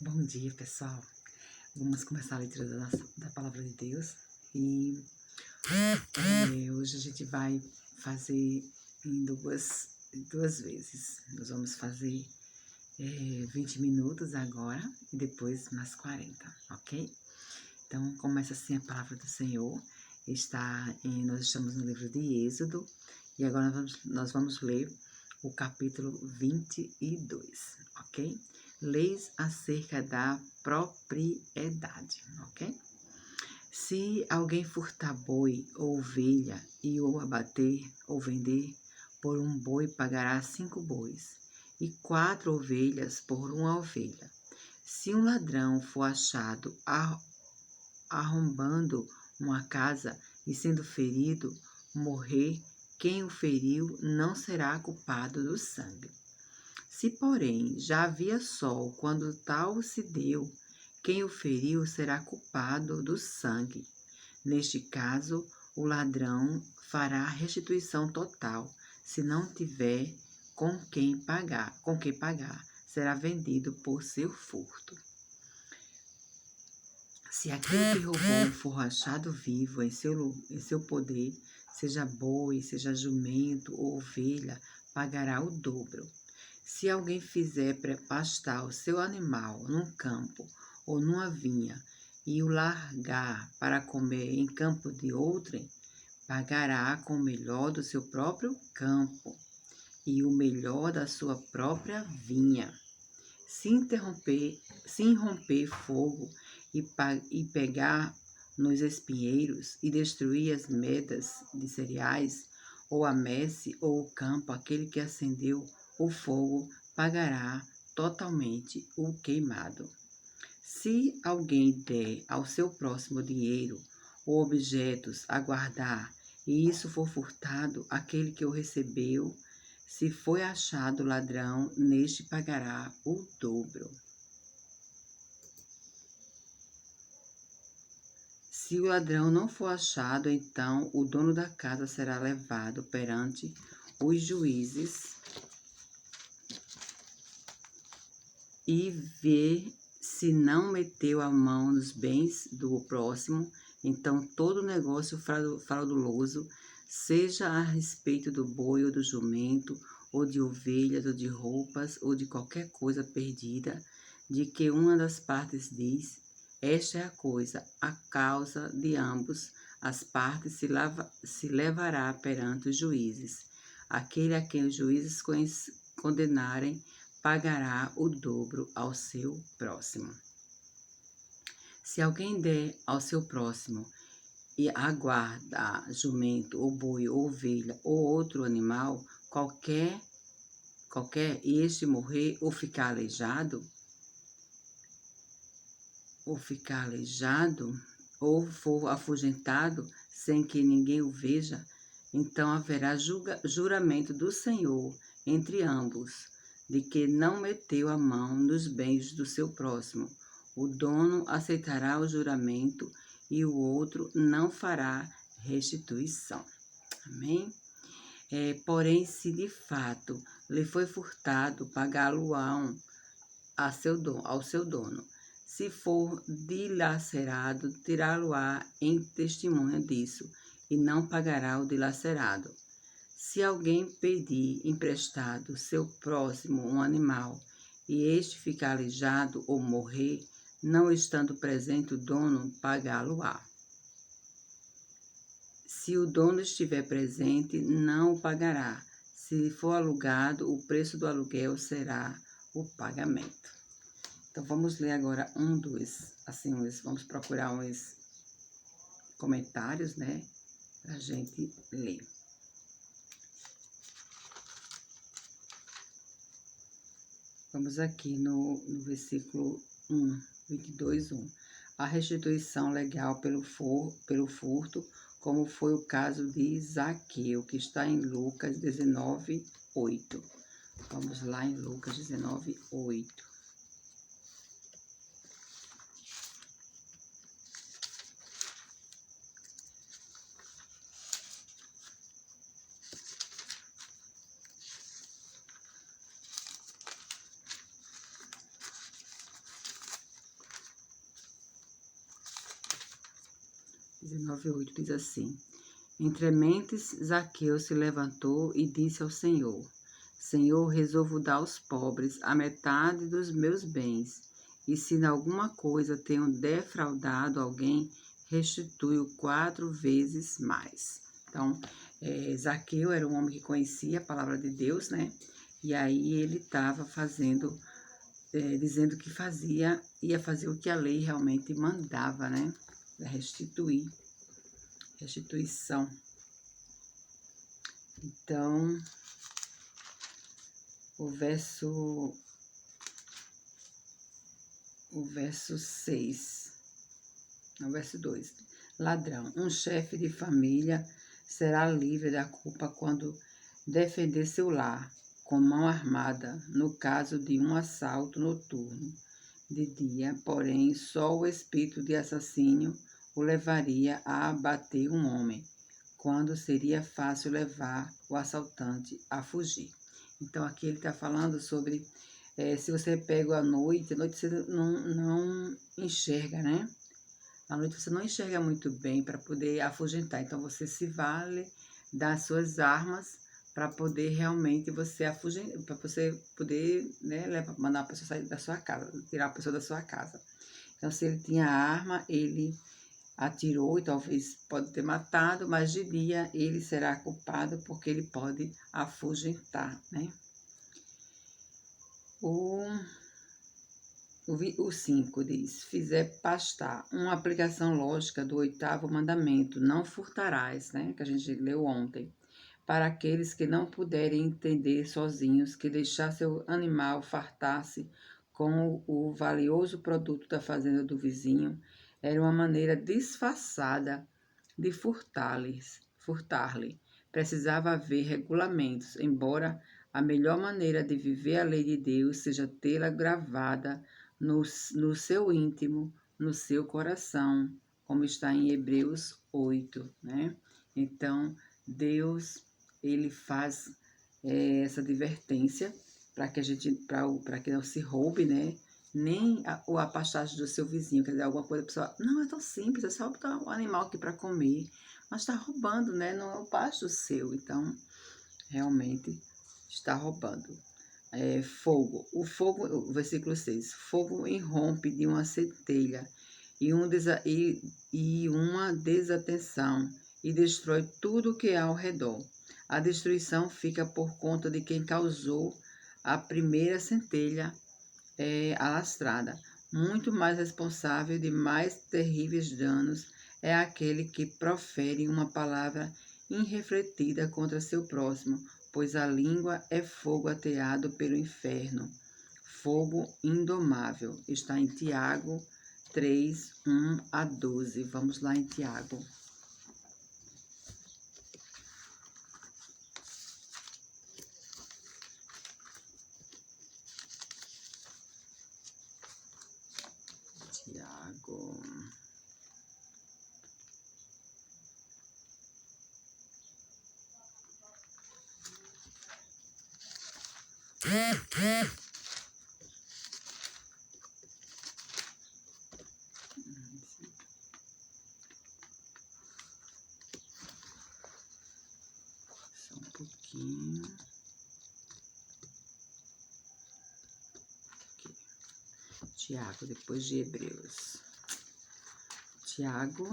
Bom dia, pessoal. Vamos começar a leitura da Palavra de Deus. E hoje a gente vai fazer em duas vezes. Nós vamos fazer 20 minutos agora e depois mais 40, ok? Então, começa assim a Palavra do Senhor. Nós estamos no livro de Êxodo e agora nós vamos ler o capítulo 22, ok? Leis acerca da propriedade, ok? Se alguém furtar boi ou ovelha e o abater ou vender, por um boi pagará 5 bois e 4 ovelhas por uma ovelha. Se um ladrão for achado arrombando uma casa e sendo ferido, morrer, quem o feriu não será culpado do sangue. Se, porém, já havia sol quando tal se deu, quem o feriu será culpado do sangue. Neste caso, o ladrão fará restituição total. Se não tiver com que pagar, será vendido por seu furto. Se aquele que roubou for achado vivo em seu poder, seja boi, seja jumento ou ovelha, pagará o dobro. Se alguém fizer pastar o seu animal num campo ou numa vinha e o largar para comer em campo de outrem, pagará com o melhor do seu próprio campo e o melhor da sua própria vinha. Se irromper fogo e pegar nos espinheiros e destruir as medas de cereais, ou a messe ou o campo, aquele que acendeu o fogo pagará totalmente o queimado. Se alguém der ao seu próximo dinheiro ou objetos a guardar, e isso for furtado, aquele que o recebeu, se foi achado ladrão, neste pagará o dobro. Se o ladrão não for achado, então o dono da casa será levado perante os juízes e ver se não meteu a mão nos bens do próximo. Então todo negócio frauduloso, seja a respeito do boi ou do jumento, ou de ovelhas, ou de roupas, ou de qualquer coisa perdida, de que uma das partes diz, esta é a causa de ambos as partes se levará perante os juízes. Aquele a quem os juízes condenarem, pagará o dobro ao seu próximo. Se alguém der ao seu próximo e aguarda jumento, ou boi, ou ovelha, ou outro animal, qualquer, e este morrer ou ficar aleijado, ou for afugentado sem que ninguém o veja, então haverá juramento do Senhor entre ambos, de que não meteu a mão nos bens do seu próximo. O dono aceitará o juramento e o outro não fará restituição. Amém? Porém, se de fato lhe foi furtado, pagá-lo-ão ao seu dono. Se for dilacerado, tirá-lo-á em testemunho disso, e não pagará o dilacerado. Se alguém pedir emprestado seu próximo um animal, e este ficar aleijado ou morrer, não estando presente o dono, pagá-lo-á. Se o dono estiver presente, não o pagará. Se for alugado, o preço do aluguel será o pagamento. Então, vamos ler agora vamos procurar uns comentários, né, pra gente ler. Vamos aqui no versículo 22:1. A restituição legal pelo furto, como foi o caso de Zaqueu, que está em Lucas 19:8. Vamos lá em Lucas 19:8. 19:8 diz assim: Entre mentes, Zaqueu se levantou e disse ao Senhor: Senhor, resolvo dar aos pobres a metade dos meus bens, e se em alguma coisa tenho defraudado alguém, restitui-o 4 vezes mais. Então, Zaqueu era um homem que conhecia a palavra de Deus, né? E aí ele estava dizendo que ia fazer o que a lei realmente mandava, né? Restituição. Então, o verso 6, no verso 2. Ladrão, um chefe de família será livre da culpa quando defender seu lar com mão armada, no caso de um assalto noturno. De dia, porém, só o espírito de assassínio o levaria a abater um homem, quando seria fácil levar o assaltante a fugir. Então, aqui ele está falando sobre se você pega à noite você não enxerga, né? À noite você não enxerga muito bem para poder afugentar. Então, você se vale das suas armas para poder realmente você afugentar, para você poder, né, mandar a pessoa sair da sua casa, tirar a pessoa da sua casa. Então, se ele tinha arma, ele atirou e talvez pode ter matado, mas de dia ele será culpado porque ele pode afugentar, né? O 5 diz: fizer pastar, uma aplicação lógica do 8º mandamento, não furtarás, né? Que a gente leu ontem. Para aqueles que não puderem entender sozinhos, que deixar seu animal fartar-se com o valioso produto da fazenda do vizinho, era uma maneira disfarçada de furtar-lhe. Precisava haver regulamentos, embora a melhor maneira de viver a lei de Deus seja tê-la gravada no seu íntimo, no seu coração, como está em Hebreus 8, né? Então, Deus, ele faz essa advertência para que para que não se roube, né? Nem a pastagem do seu vizinho, quer dizer, alguma coisa, a pessoa, não, é tão simples, é só botar um animal aqui para comer, mas está roubando, né? Não é o pasto seu, então, realmente, está roubando. Fogo. O versículo 6. Fogo irrompe de uma centelha e uma desatenção e destrói tudo o que há ao redor. A destruição fica por conta de quem causou a primeira centelha alastrada. Muito mais responsável de mais terríveis danos é aquele que profere uma palavra irrefletida contra seu próximo, pois a língua é fogo ateado pelo inferno, fogo indomável. Está em Tiago 3, 1 a 12. Vamos lá em Tiago. Só um pouquinho. Aqui. Tiago, depois de Hebreus. Tiago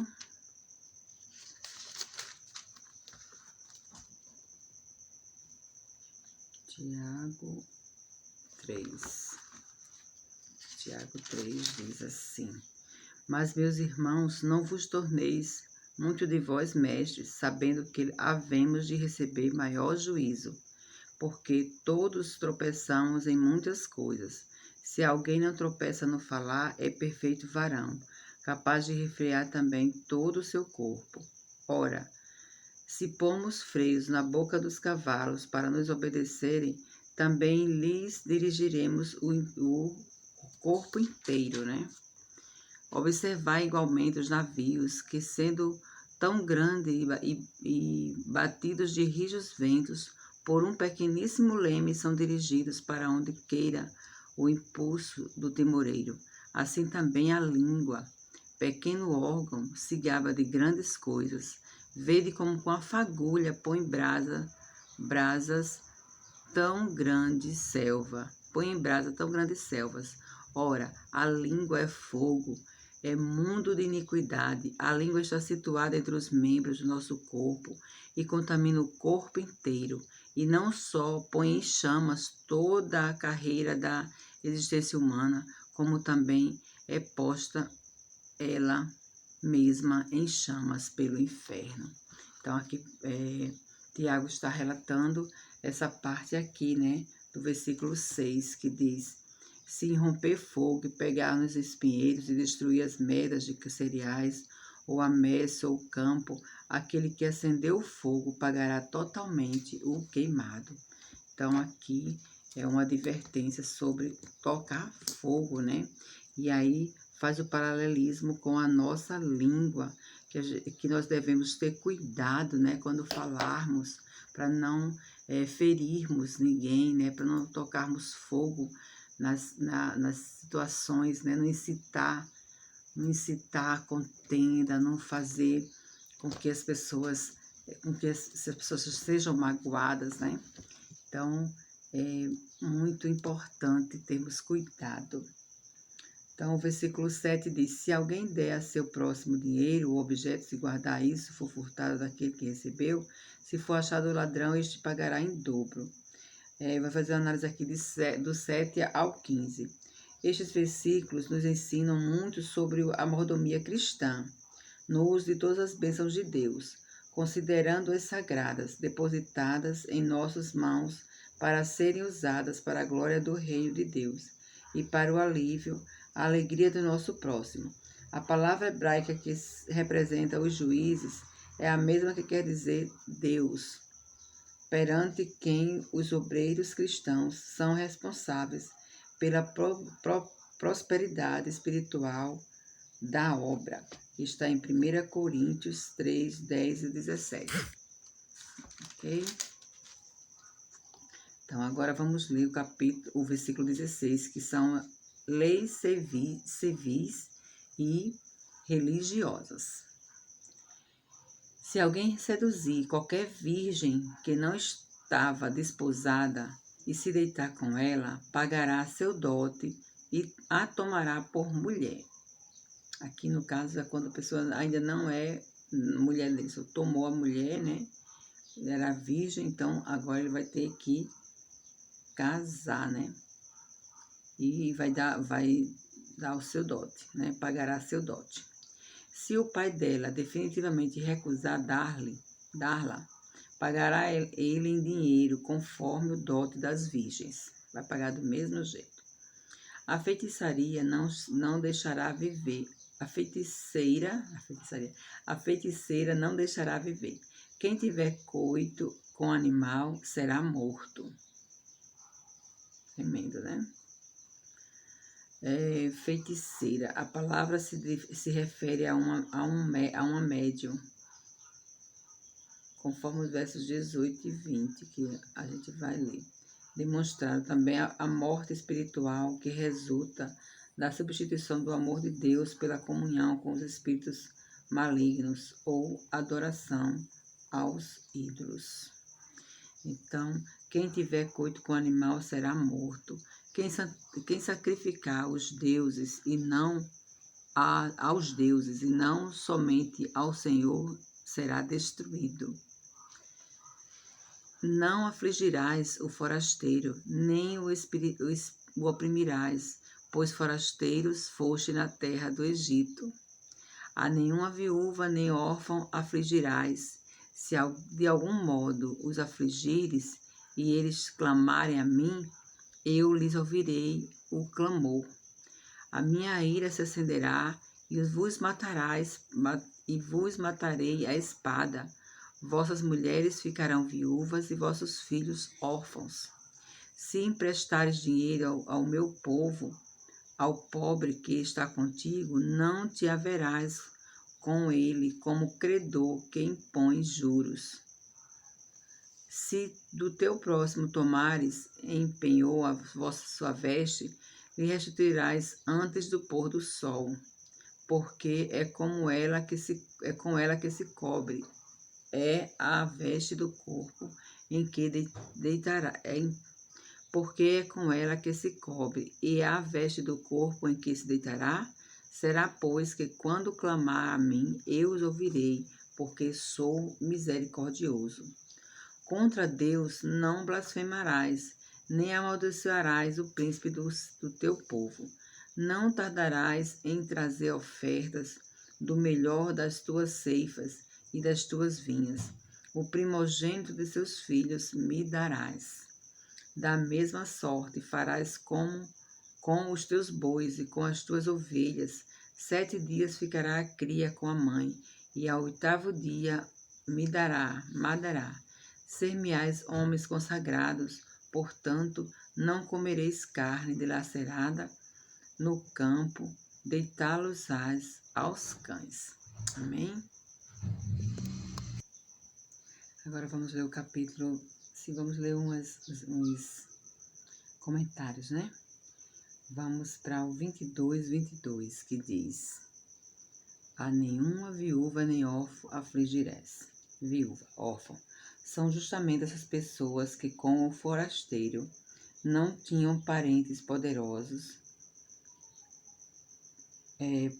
3. Tiago 3 diz assim: Mas, meus irmãos, não vos torneis muito de vós mestres, sabendo que havemos de receber maior juízo, porque todos tropeçamos em muitas coisas. Se alguém não tropeça no falar, é perfeito varão, capaz de refrear também todo o seu corpo. Ora, se pomos freios na boca dos cavalos para nos obedecerem, também lhes dirigiremos o corpo inteiro, né? Observai igualmente os navios, que sendo tão grandes e batidos de rijos ventos, por um pequeníssimo leme são dirigidos para onde queira o impulso do timoreiro. Assim também a língua, pequeno órgão, se gaba de grandes coisas. Vede como com a fagulha põe brasas tão grande selva. Põe em brasa tão grandes selvas. Ora, a língua é fogo, é mundo de iniquidade. A língua está situada entre os membros do nosso corpo e contamina o corpo inteiro. E não só põe em chamas toda a carreira da existência humana, como também é posta ela mesma em chamas pelo inferno. Então, aqui Tiago está relatando essa parte aqui, né, do versículo 6, que diz: se romper fogo e pegar nos espinheiros e destruir as medas de cereais, ou a messe ou o campo, aquele que acendeu o fogo pagará totalmente o queimado. Então, aqui é uma advertência sobre tocar fogo, né? E aí faz o paralelismo com a nossa língua, que nós devemos ter cuidado, né, quando falarmos, para não ferirmos ninguém, né, para não tocarmos fogo nas situações, né, não incitar a contenda, não fazer com que as pessoas sejam magoadas, né? Então, é muito importante termos cuidado. Então, o versículo 7 diz: se alguém der a seu próximo dinheiro ou objeto, se guardar isso, for furtado daquele que recebeu, se for achado ladrão, este pagará em dobro. Vai fazer uma análise aqui do 7 ao 15. Estes versículos nos ensinam muito sobre a mordomia cristã, no uso de todas as bênçãos de Deus, considerando-as sagradas, depositadas em nossas mãos para serem usadas para a glória do reino de Deus e para o alívio, a alegria do nosso próximo. A palavra hebraica que representa os juízes é a mesma que quer dizer Deus, perante quem os obreiros cristãos são responsáveis pela prosperidade espiritual da obra, que está em 1 Coríntios 3, 10 e 17. Ok? Então, agora vamos ler o versículo 16, que são leis civis e religiosas. Se alguém seduzir qualquer virgem que não estava desposada e se deitar com ela, pagará seu dote e a tomará por mulher. Aqui, no caso, é quando a pessoa ainda não é mulher dele, só tomou a mulher, né? Ele era virgem, então agora ele vai ter que casar, né? E vai dar o seu dote, né? Pagará seu dote. Se o pai dela definitivamente recusar dar-la, pagará ele em dinheiro, conforme o dote das virgens. Vai pagar do mesmo jeito. A feitiçaria não deixará viver. A feiticeira não deixará viver. Quem tiver coito com animal será morto. Tremendo, né? Feiticeira. A palavra se refere a uma médium, conforme os versos 18 e 20, que a gente vai ler. Demonstraram também a morte espiritual que resulta da substituição do amor de Deus pela comunhão com os espíritos malignos ou adoração aos ídolos. Então, quem tiver coito com animal será morto. Quem sacrificar aos deuses e não somente ao Senhor será destruído. Não afligirás o forasteiro, nem o oprimirás, pois forasteiros foste na terra do Egito. A nenhuma viúva nem órfão afligirás. Se de algum modo os afligires e eles clamarem a mim, eu lhes ouvirei o clamor. A minha ira se acenderá e vos matarei a espada. Vossas mulheres ficarão viúvas e vossos filhos órfãos. Se emprestares dinheiro ao meu povo, ao pobre que está contigo, não te haverás com ele como credor que impõe juros. Se do teu próximo tomares em penhor sua veste, lhe restituirás antes do pôr do sol. porque é com ela que se cobre, é a veste do corpo em que deitará, porque é com ela que se cobre, e a veste do corpo em que se deitará. Será, pois, que quando clamar a mim, eu os ouvirei, porque sou misericordioso. Contra Deus não blasfemarás, nem amaldiçoarás o príncipe do teu povo. Não tardarás em trazer ofertas do melhor das tuas ceifas e das tuas vinhas. O primogênito de seus filhos me darás. Da mesma sorte farás com os teus bois e com as tuas ovelhas. 7 dias ficará a cria com a mãe, e ao 8º dia madará. Ser-me-ás homens consagrados, portanto, não comereis carne dilacerada no campo, deitá-los-ás aos cães. Amém? Agora vamos ler o capítulo, vamos ler uns comentários, né? Vamos para o 22, que diz: a nenhuma viúva nem órfão afligirás. Viúva, órfão, são justamente essas pessoas que, com o forasteiro, não tinham parentes poderosos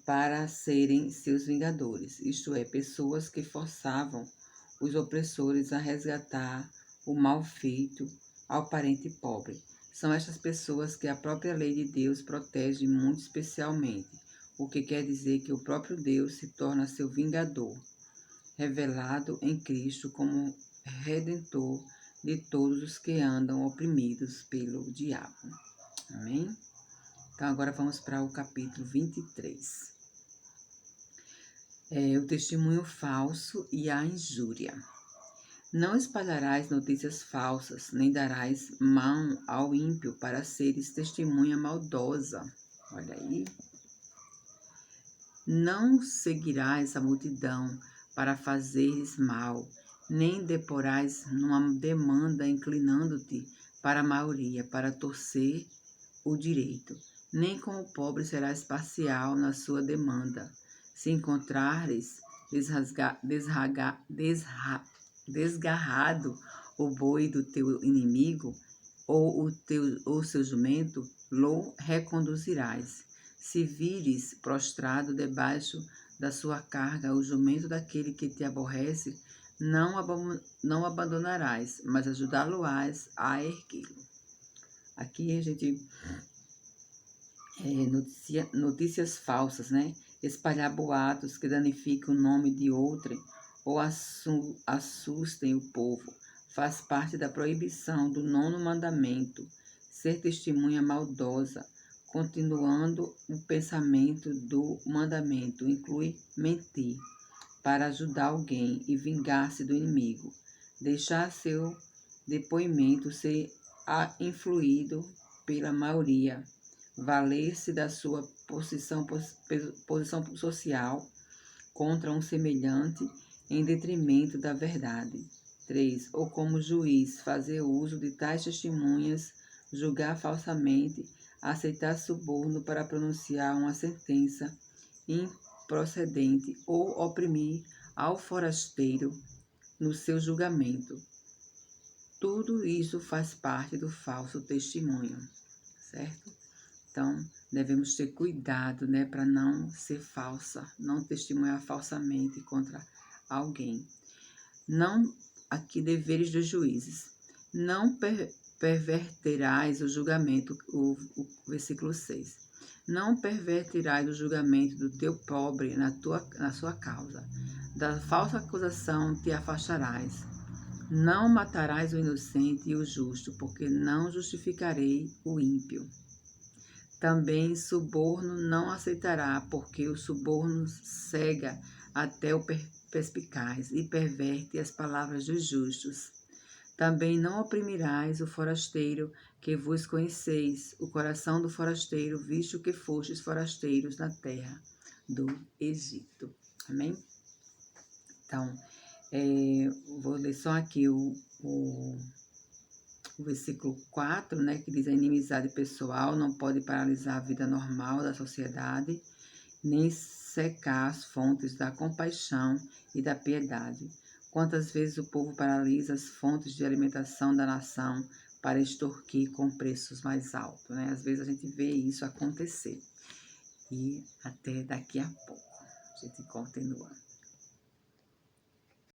para serem seus vingadores, isto é, pessoas que forçavam os opressores a resgatar o mal feito ao parente pobre. São estas pessoas que a própria lei de Deus protege muito especialmente, o que quer dizer que o próprio Deus se torna seu vingador, revelado em Cristo como redentor de todos os que andam oprimidos pelo diabo. Amém? Então, agora vamos para o capítulo 23. O testemunho falso e a injúria. Não espalharás notícias falsas, nem darás mão ao ímpio para seres testemunha maldosa. Olha aí. Não seguirás a multidão para fazeres mal, nem deporás numa demanda inclinando-te para a maioria, para torcer o direito. Nem com o pobre serás parcial na sua demanda. Se encontrares desgarrado o boi do teu inimigo, ou seu jumento, lo reconduzirás. Se vires prostrado debaixo da sua carga o jumento daquele que te aborrece, não abandonarás, mas ajudá-lo-ás a erguê-lo. Aqui a gente notícias falsas, né? Espalhar boatos que danificam o nome de outrem ou assustem o povo. Faz parte da proibição do 9º mandamento, ser testemunha maldosa. Continuando o pensamento do mandamento, inclui mentir para ajudar alguém e vingar-se do inimigo. Deixar seu depoimento ser influído pela maioria. Valer-se da sua posição social contra um semelhante em detrimento da verdade. 3. Ou como juiz, fazer uso de tais testemunhas, julgar falsamente, aceitar suborno para pronunciar uma sentença improcedente ou oprimir ao forasteiro no seu julgamento. Tudo isso faz parte do falso testemunho, certo? Então, devemos ter cuidado, né, para não ser falsa, não testemunhar falsamente contra alguém. Não, aqui, deveres dos juízes. Não perverterás o julgamento, o versículo 6. Não perverterás o julgamento do teu pobre na sua causa. Da falsa acusação te afastarás. Não matarás o inocente e o justo, porque não justificarei o ímpio. Também suborno não aceitará, porque o suborno cega até o perspicaz e perverte as palavras dos justos. Também não oprimirás o forasteiro, que vos conheceis, o coração do forasteiro, visto que fostes forasteiros na terra do Egito. Amém? Então, vou ler só aqui o versículo 4, né, que diz: a inimizade pessoal não pode paralisar a vida normal da sociedade. nem secar as fontes da compaixão e da piedade. Quantas vezes o povo paralisa as fontes de alimentação da nação para extorquir com preços mais altos, né? Às vezes a gente vê isso acontecer. E até daqui a pouco a gente continua.